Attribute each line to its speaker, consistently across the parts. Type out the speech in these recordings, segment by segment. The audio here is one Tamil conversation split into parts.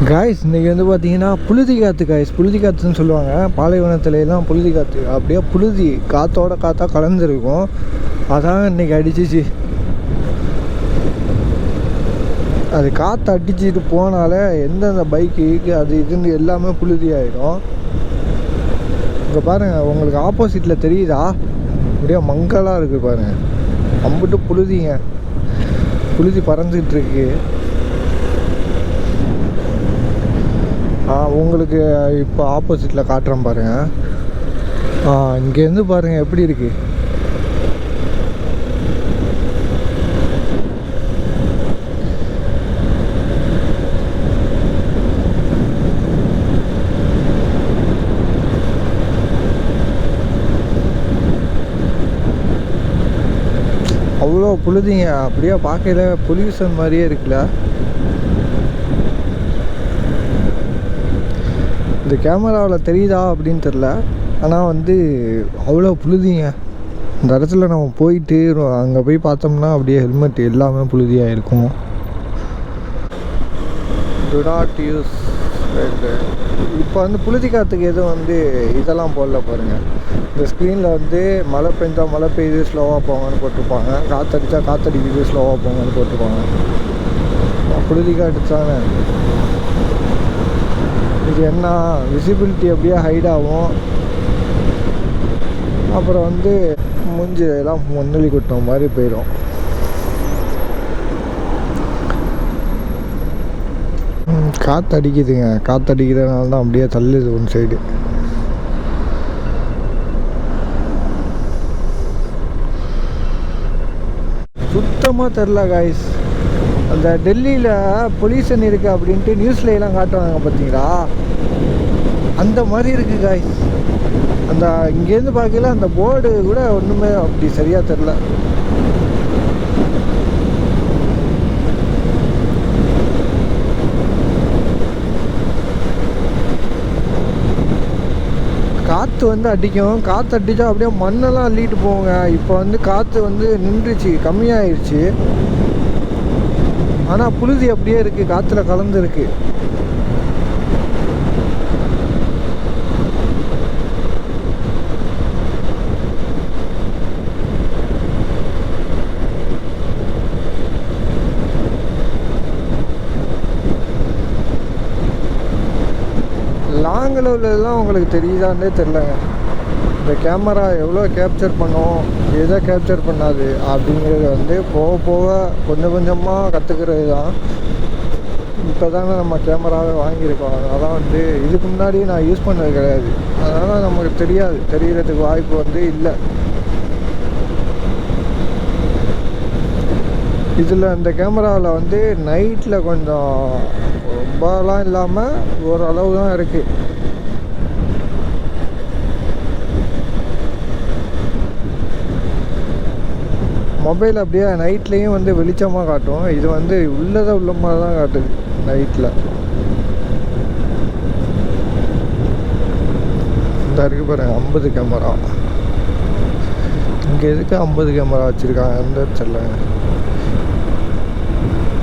Speaker 1: காய்ஸ் இன்றைக்கி வந்து பார்த்தீங்கன்னா புழுதி காற்று காய்ஸ், புழுதி காற்றுன்னு சொல்லுவாங்க. பாலைவனத்துலாம் புழுதி காற்று, அப்படியே புழுதி காற்றோட காற்றா கலந்துருக்கும். அதான் இன்றைக்கி அடிச்சிச்சு. அது காற்று அடிச்சுட்டு போனாலே எந்தெந்த பைக்கு அது இதுன்னு எல்லாமே புழுதி ஆகிடும். இங்கே பாருங்கள், உங்களுக்கு ஆப்போசிட்டில் தெரியுதா? அப்படியே மங்கலாக இருக்குது பாருங்கள். அம்பிட்டு புழுதிங்க, புழுதி பறந்துக்கிட்டுருக்கு. உங்களுக்கு இப்போ ஆப்போசிட்டில் காட்டுறேன் பாருங்கள். இங்கேருந்து பாருங்கள் எப்படி இருக்குது. அவ்வளோ புழுதிங்க, அப்படியே பார்க்கல பொல்யூஷன் மாதிரியே இருக்குல்ல. இந்த கேமராவில் தெரியுதா அப்படின்னு தெரில, ஆனால் வந்து அவ்வளோ புழுதிங்க. இந்த இடத்துல நம்ம போயிட்டு அங்கே போய் பார்த்தோம்னா அப்படியே ஹெல்மெட் எல்லாமே புழுதியாக இருக்கும். To not use. இப்போ வந்து புழுதி காற்றுக்கு எதுவும் வந்து இதெல்லாம் போடல பாருங்கள். இந்த ஸ்க்ரீனில் வந்து மழை பெஞ்சால் மழை பெய்யுது ஸ்லோவாக போங்கன்னு போட்டிருப்பாங்க, காற்றடிச்சா காற்றடிக்குது ஸ்லோவாக போங்கன்னு போட்டிருப்பாங்க. புழுதி காட்டுச்சானே இது என்ன விசிபிலிட்டி அப்படியே ஹைட் ஆகும். அப்புறம் வந்து மூஞ்சி எல்லாம் முன்னலி குட்டின மாதிரி போயிடும். காற்று அடிக்குதுங்க, காற்று அடிக்கிறதுனால தான் அப்படியே தள்ளுது ஒன் சைடு. சுத்தமாக தெரில காய்ஸ். அந்த டெல்லியில் பொல்யூஷன் இருக்குது அப்படின்ட்டு நியூஸ்லாம் காட்டுவாங்க பார்த்தீங்களா, அந்த மாதிரி இருக்குது காய்ஸ். அந்த இங்கேருந்து பார்க்கல அந்த போர்டு கூட ஒன்றுமே அப்படி சரியாக தெரில. காற்று வந்து அடிக்கும், காற்று அடித்தா அப்படியே மண்ணெல்லாம் அள்ளிட்டு போவோங்க. இப்போ வந்து காற்று வந்து நின்றுச்சு, கம்மியாகிடுச்சு. ஆனால் புழுதி அப்படியே இருக்குது, காற்றுல கலந்துருக்கு. லாங்கில் உள்ளதெல்லாம் உங்களுக்கு தெரியுதான்னே தெரிலங்க. இந்த கேமரா எவ்வளோ கேப்சர் பண்ணும், எதை கேப்சர் பண்ணாது அப்படிங்கிறது வந்து போக போக கொஞ்சம் கொஞ்சமாக கற்றுக்கிறது தான். இப்போ தானே நம்ம கேமராவே வாங்கியிருக்கோம், அதனால் வந்து இதுக்கு முன்னாடி நான் யூஸ் பண்ணது கிடையாது. அதனால் நமக்கு தெரியாது, தெரிகிறதுக்கு வாய்ப்பு வந்து இல்லை. இதில் இந்த கேமராவில் வந்து நைட்டில் கொஞ்சம் ரொம்பலாம் இல்லாமல் ஓரளவு தான் இருக்குது. மொபைல் அப்படியே நைட்லேயும் வந்து வெளிச்சமாக காட்டும். இது வந்து உள்ளதை உள்ள மாதிரி தான் காட்டுது நைட்டில். இந்த இருக்கு பாருங்க 50 கேமரா. இங்கே எதுக்கு 50 கேமரா வச்சுருக்காங்க தெரியல.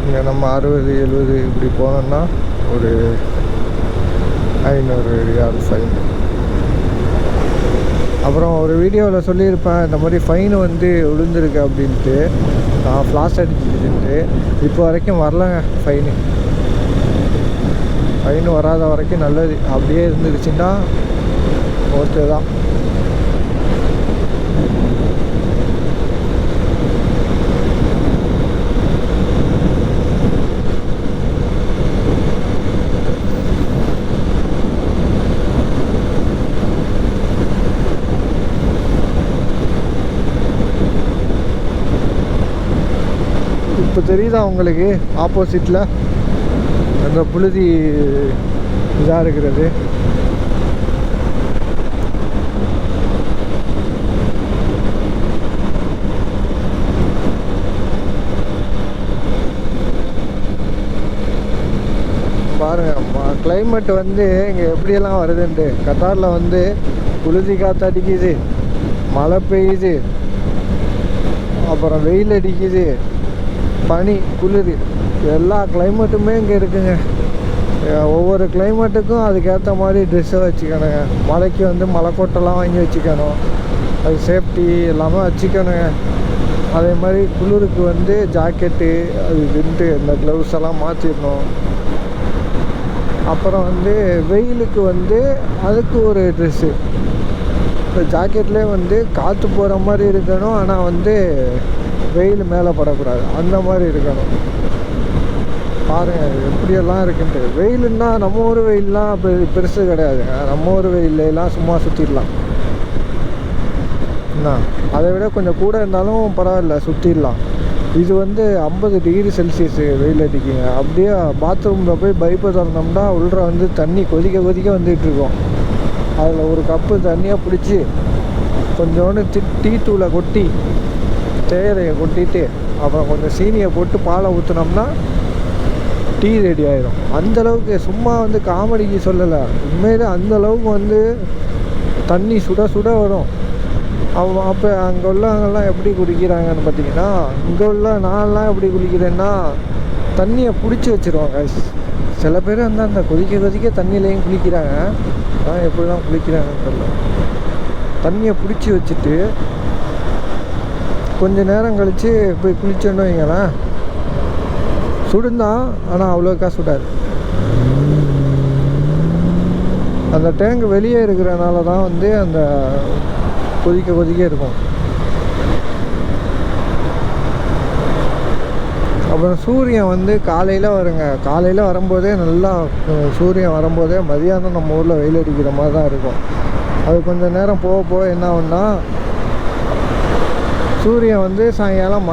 Speaker 1: இங்கே நம்ம 60 70 இப்படி போனோம்னா ஒரு 500 ரியால் ஃபைன். அப்புறம் ஒரு வீடியோவில் சொல்லியிருப்பேன், இந்த மாதிரி ஃபைனு வந்து விழுந்திருக்கு அப்படின்ட்டு. நான் ஃப்ளாஷ் அடிச்சுட்டு இப்போ வரைக்கும் வரலங்க ஃபைனு. ஃபைனு வராத வரைக்கும் நல்லது. அப்படியே இருந்துருச்சுன்னா ஓகே தான். இப்போ தெரியுதா உங்களுக்கு ஆப்போசிட்டில் அந்த புழுதி இதாக இருக்கிறது? பாருங்கள் கிளைமேட் வந்து இங்கே எப்படியெல்லாம் வருதுன்ட்டு. கத்தாரில் வந்து புழுதி காற்று அடிக்குது, மழை பெய்யுது, அப்புறம் வெயில் அடிக்குது, பனி, குளிர், எல்லா கிளைமேட்டுமே இங்கே இருக்குங்க. ஒவ்வொரு கிளைமேட்டுக்கும் அதுக்கேற்ற மாதிரி ட்ரெஸ்ஸை வச்சுக்கணுங்க. மழைக்கு வந்து மலைக்கோட்டெல்லாம் வாங்கி வச்சுக்கணும், அது சேஃப்டி எல்லாமே வச்சுக்கணுங்க. அதே மாதிரி குளிருக்கு வந்து ஜாக்கெட்டு அது இதுன்ட்டு இந்த க்ளவுஸ் எல்லாம் மாற்றிடணும். அப்புறம் வந்து வெயிலுக்கு வந்து அதுக்கு ஒரு ட்ரெஸ்ஸு. இப்போ ஜாக்கெட்லேயே வந்து காற்று போகிற மாதிரி இருக்கணும், ஆனால் வந்து வெயில் மேலே படக்கூடாது, அந்த மாதிரி இருக்கணும். பாருங்கள் எப்படியெல்லாம் இருக்குன்ட்டு. வெயிலுன்னா நம்ம ஊர் வெயிலெலாம் பெருசு கிடையாதுங்க. நம்ம ஊர் வெயிலெலாம் சும்மா சுற்றிடலாம். என்ன அதை விட கொஞ்சம் கூட இருந்தாலும் பரவாயில்ல, சுற்றிடலாம். இது வந்து 50 டிகிரி செல்சியஸு வெயில் அடிக்குங்க. அப்படியே பாத்ரூமில் போய் பைப்பை திறந்தோம்னா உள்ள வந்து தண்ணி கொதிக்க கொதிக்க வந்துகிட்ருக்கோம். அதில் ஒரு கப்பு தண்ணியாக பிடிச்சி கொஞ்சோண்டு டீ தூளை கொட்டி தேயிலையை கொட்டிட்டு அப்புறம் கொஞ்சம் சீனியை போட்டு பாலை ஊற்றினோம்னா டீ ரெடி ஆகிடும். அந்தளவுக்கு சும்மா வந்து காமெடிக்கு சொல்லலை, உண்மையிலே அந்தளவுக்கு வந்து தண்ணி சுட சுட வரும். அப்போ அங்கே உள்ளவங்கெல்லாம் எப்படி குடிக்கிறாங்கன்னு பார்த்தீங்கன்னா, இங்கே உள்ள நான்லாம் எப்படி குடிக்கிறேன்னா தண்ணியை பிடிச்சி வச்சுருவாங்க. சில பேர் வந்து அந்த கொதிக்க கொதிக்க தண்ணியிலையும் குளிக்கிறாங்க. ஆனால் எப்படி தான் குளிக்கிறாங்கன்னு தெரியல. தண்ணியை பிடிச்சி வச்சுட்டு கொஞ்சம் நேரம் கழித்து போய் குளிச்சோன்னு வைங்களேன், சுடுந்தான் ஆனால் அவ்வளோக்கா சுடாது. அந்த டேங்க் வெளியே இருக்கிறனால தான் வந்து அந்த கொதிக்க கொதிக்க இருக்கும். அப்புறம் சூரியன் வந்து காலையில் வருங்க. காலையில் வரும்போதே நல்லா சூரியன் வரும்போதே மதியானம் நம்ம ஊரில் வெயில் அடிக்கிற மாதிரி தான் இருக்கும். அது கொஞ்சம் நேரம் போக போக என்ன ஆகும்னா சூரியன் வந்து சாயங்காலம்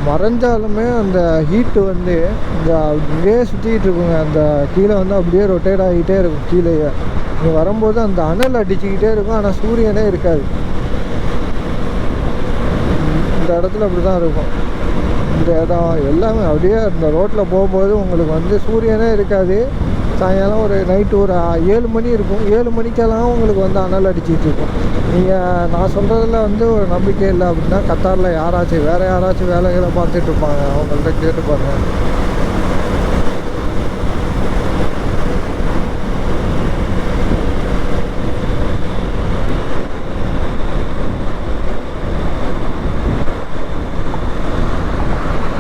Speaker 1: மறைஞ்சாலுமே அந்த ஹீட்டு வந்து இந்த அப்படியே சுற்றிக்கிட்டு இருக்குங்க. அந்த கீழே வந்து அப்படியே ரொட்டேட் ஆகிட்டே இருக்கும். கீழேயே இங்கே வரும்போது அந்த அனல் அடிச்சுக்கிட்டே இருக்கும், ஆனால் சூரியனே இருக்காது. இந்த இடத்துல அப்படி தான் இருக்கும். இந்த இடம் எல்லாமே அப்படியே இந்த ரோட்டில் போகும்போது உங்களுக்கு வந்து சூரியனே இருக்காது. சாயங்காலம் ஒரு நைட்டு ஒரு 7 மணி இருக்கும். 7 மணிக்கெல்லாம் உங்களுக்கு வந்து அனல் அடிச்சிட்டு இருக்கும். நீங்கள் நான் சொல்கிறதுல வந்து ஒரு நம்பிக்கை இல்லை அப்படின்னா கத்தாரில் வேறு யாராச்சும் வேலைகளை பார்த்துட்டு இருப்பாங்க, அவங்கள்ட்ட கேட்டுப்பாங்க.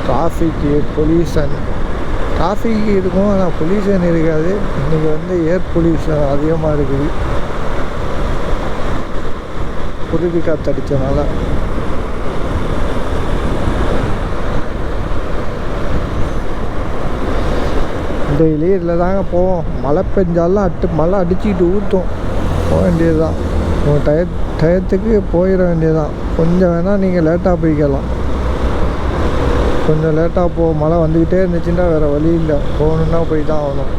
Speaker 1: டிராஃபிக்கு டிராஃபிக் இருக்கும், ஆனால் பொல்யூஷன் இருக்காது. இன்றைக்கி வந்து ஏர் பொல்யூஷன் அதிகமாக இருக்குது, புழுதி காற்றடிச்சனால. டெய்லி இதில் தாங்க போவோம். மழை பெஞ்சாலும் மழை அடிச்சுக்கிட்டு ஊற்றும் போக வேண்டியது தான். உங்கள் டயத்துக்கு போயிட வேண்டியது தான். கொஞ்சம் வேணால் நீங்கள் லேட்டாக போய்க்கலாம். கொஞ்சம் லேட்டாக மழை வந்துக்கிட்டே இருந்துச்சுன்னா வேறு வழி இல்லை, போகணுன்னா போய் தான் ஆகணும்.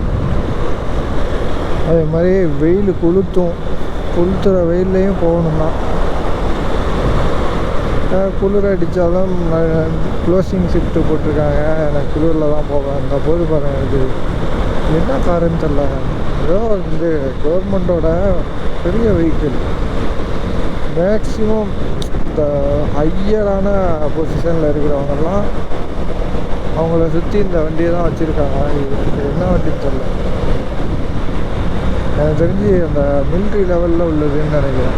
Speaker 1: அதே மாதிரி வெயில் கொளுத்துற வெயில்லையும் போகணுன்னா குளிர் அடித்தாலும் க்ளோசிங் ஷிஃப்ட்டு போட்டிருக்காங்க. எனக்கு குளிரில் தான் போவேன். அந்த போது பாருங்கள், இது என்ன காருன்னு தெரில. ஏதோ வந்து கவர்மெண்ட்டோட பெரிய வெஹிக்கிள் மேக்ஸிமம் இந்த ஹையரான பொசிஷனில் இருக்கிறவங்கெல்லாம் அவங்கள சுற்றி இந்த வண்டியை தான் வச்சுருக்காங்க. இது என்ன வண்டின்னு தெரில, எனக்கு தெரிஞ்சு அந்த மிலிட்ரி லெவலில் உள்ளதுன்னு நினைக்கிறேன்.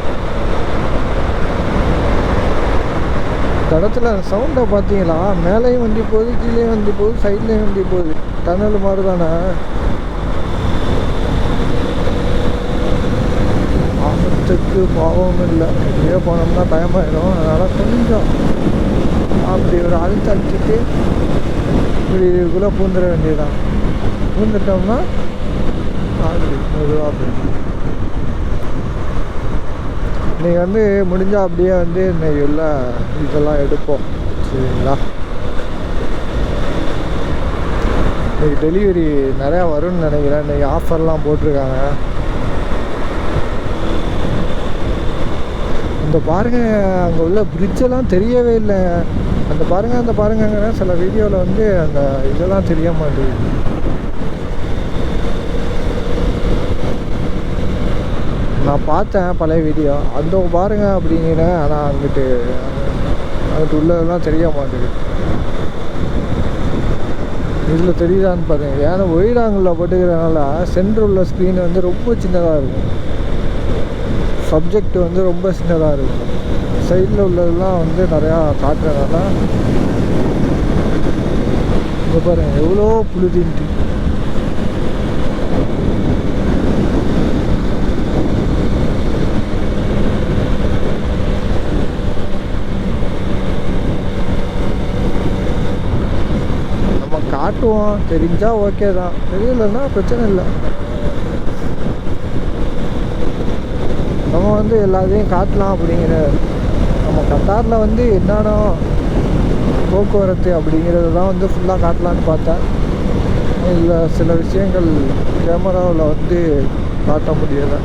Speaker 1: இந்த இடத்துல சவுண்டை பார்த்தீங்களா, மேலேயும் வண்டி போகுது, கீழேயும் வண்டி போகுது, சைட்லேயும் வண்டி போகுது. டனல் மாதிரி தானே. ஆபத்துக்கு பாவம் இல்லை, இப்படியே போனோம்னா டைம் ஆகிடும். அதனால் கொஞ்சம் அப்படி ஒரு அழுத்திட்டு இப்படிக்குள்ளே பூந்துட வேண்டியதுதான். பூந்துட்டோம்னா அப்படி மெதுவாக அப்படி இன்றைக்கி வந்து முடிஞ்சால் அப்படியே வந்து இன்றைக்கி உள்ள இதெல்லாம் எடுப்போம், சரிங்களா. இன்றைக்கி டெலிவரி நிறையா வரும்னு நினைக்கிறேன். இன்றைக்கி ஆஃபர்லாம் போட்டிருக்காங்க. அந்த பாருங்கள், அங்கே உள்ள பிரிட்ஜெல்லாம் தெரியவே இல்லை. அந்த பாருங்கங்கிற சில வீடியோவில் வந்து அந்த இதெல்லாம் தெரிய மாட்டேங்குது. நான் பார்த்தேன் பழைய வீடியோ, அந்த பாருங்கள் அப்படிங்கிறேன். ஆனால் அங்கிட்டு உள்ளதெல்லாம் தெரிய மாட்டேங்குது. இதில் தெரியுதான்னு பாருங்கள். ஏன்னா ஒயிட் ஆங்கிளில் போட்டுக்கிறதுனால சென்டர் உள்ள ஸ்க்ரீன் வந்து ரொம்ப சின்னதாக இருக்கும், சப்ஜெக்ட் வந்து ரொம்ப சின்னதாக இருக்கும். சைடில் உள்ளதெல்லாம் வந்து நிறையா காட்டுறதுனால இப்போ பாருங்கள் எவ்வளோ புழுதின்ட்டு. நம்ம காட்டுவோம், தெரிஞ்சால் ஓகே தான், தெரியலன்னா பிரச்சனை இல்லை. நம்ம வந்து எல்லாத்தையும் காட்டலாம் அப்படிங்கிற, நம்ம கத்தாரில் வந்து என்னென்ன போக்குவரத்து அப்படிங்கிறது தான் வந்து ஃபுல்லாக காட்டலான்னு பார்த்தேன். இதில் சில விஷயங்கள் கேமராவில் வந்து காட்ட முடியலை.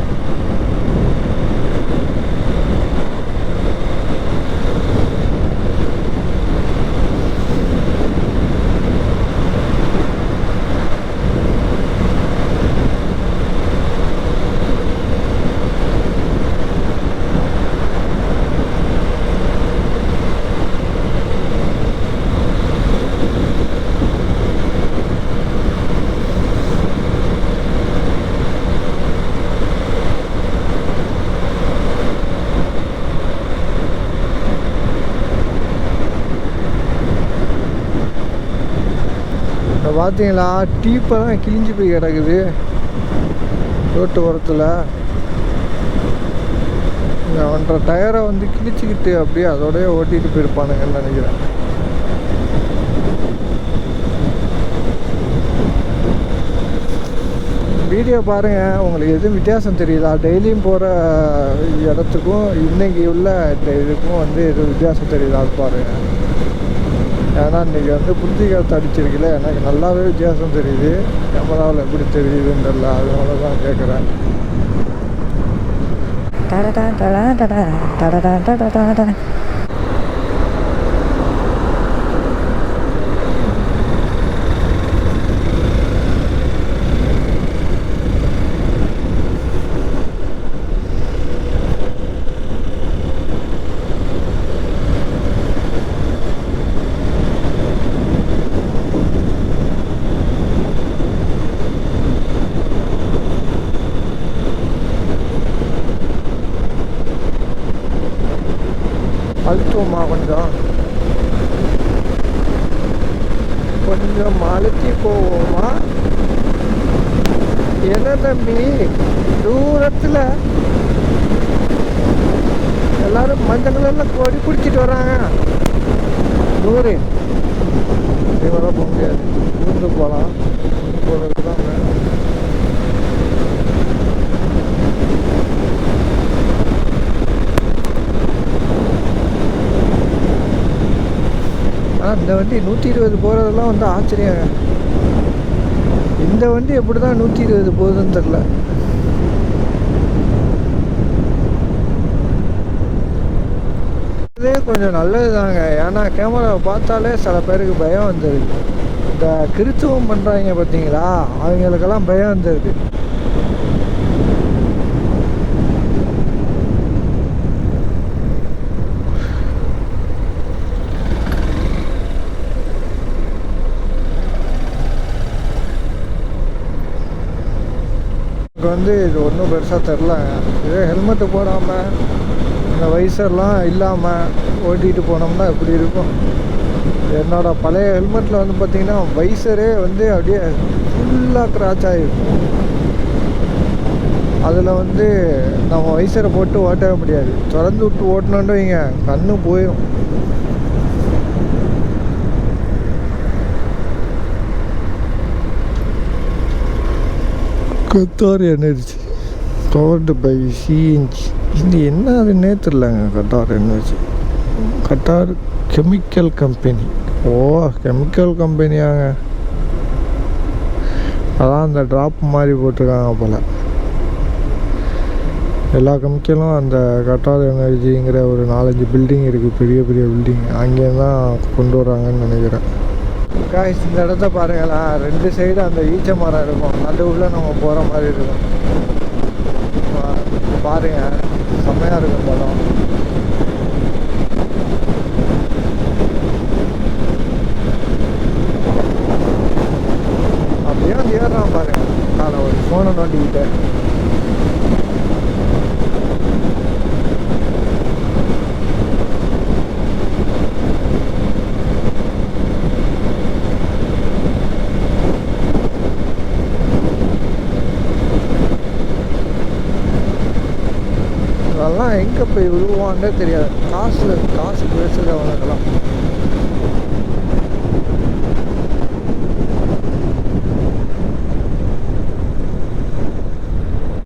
Speaker 1: பார்த்தீங்களா, டீப்பெல்லாம் கிழிஞ்சு போய் கிடக்குது ரோட்டு ஓரத்தில். ஒன்றரை டயரை வந்து கிழிச்சிக்கிட்டு அப்படியே அதோடய ஓட்டிகிட்டு போயிருப்பானுங்கன்னு நினைக்கிறேன். வீடியோ பாருங்கள், உங்களுக்கு எதுவும் வித்தியாசம் தெரியுதா? டெய்லியும் போகிற இடத்துக்கும் இன்றைக்கி உள்ள இதுக்கும் வந்து எதுவும் வித்தியாசம் தெரியுதா பாருங்கள். ஏன்னா இன்றைக்கி வந்து புத்தி காற்று அடிச்சிருக்கல, எனக்கு நல்லாவே வித்தியாசம் தெரியுது. கேமராவில் எப்படி தெரியுதுன்றல, அதனால தான் கேட்குறேன். அழுத்துவோமா கொஞ்சம் அழுத்தி போவோமா? என்ன தம்பி, தூரத்தில் எல்லாரும் மஞ்சள் கலரில் கொடி பிடிச்சிட்டு வராங்க. நூறு வர போக முடியாது, ஊர்ந்து போகலாம். போகிறதுக்கு தான் ஆனால் இந்த வண்டி 120 போகிறதெல்லாம் வந்து ஆச்சரியம். இந்த வண்டி எப்படி தான் 120 போகுதுன்னு தெரில. இதே கொஞ்சம் நல்லது தாங்க, ஏன்னா கேமராவை பார்த்தாலே சில பேருக்கு பயம் வந்துடுது. இந்த கிறித்துவம் பண்ணுறாங்க பார்த்தீங்களா, அவங்களுக்கெல்லாம் பயம் வந்துடுது. வந்து இது ஒன்றும் பெருசாக தெரிலங்க. இதே ஹெல்மெட்டு போடாமல் இந்த வைசர்லாம் இல்லாமல் ஓட்டிகிட்டு போனோம்னா எப்படி இருக்கும்? என்னோடய பழைய ஹெல்மெட்டில் வந்து பார்த்திங்கன்னா வைசரே வந்து அப்படியே ஃபுல்லாக க்ராச் ஆகிருக்கும். அதில் வந்து நம்ம வைசரை போட்டு ஓட்டவே முடியாது. திறந்து விட்டு ஓட்டினோன்னு வைங்க, கண்ணு போயிடும். Qatar energy powered by CNG. இது என்ன அதுன்னே தெரிலங்க. Qatar energy, Qatar chemical company. ஓ, கெமிக்கல் கம்பெனியாங்க. அதான் அந்த ட்ராப் மாதிரி போட்டிருக்காங்க போல். எல்லா கெமிக்கலும் அந்த கட்டார் எனர்ஜிங்கிற ஒரு 4-5 பில்டிங் இருக்குது, பெரிய பெரிய பில்டிங். அங்கேருந்து தான் கொண்டு வராங்கன்னு நினைக்கிறேன். காய்ஸ், இந்த இடத்த பாருங்களா, 2 சைடு அந்த ஈச்ச மரம் இருக்கும், நடுவில் நம்ம போகிற மாதிரி இருக்கும். பாருங்கள், செம்மையாக இருக்கும் படம். ஏறான் பாருங்க காலை ஒரு ஃபோனை நோண்டிக்கிட்டு. அதெல்லாம் எங்கே போய் விழுவான்னே தெரியாது. காசு பேசுகிறவனுக்கெல்லாம்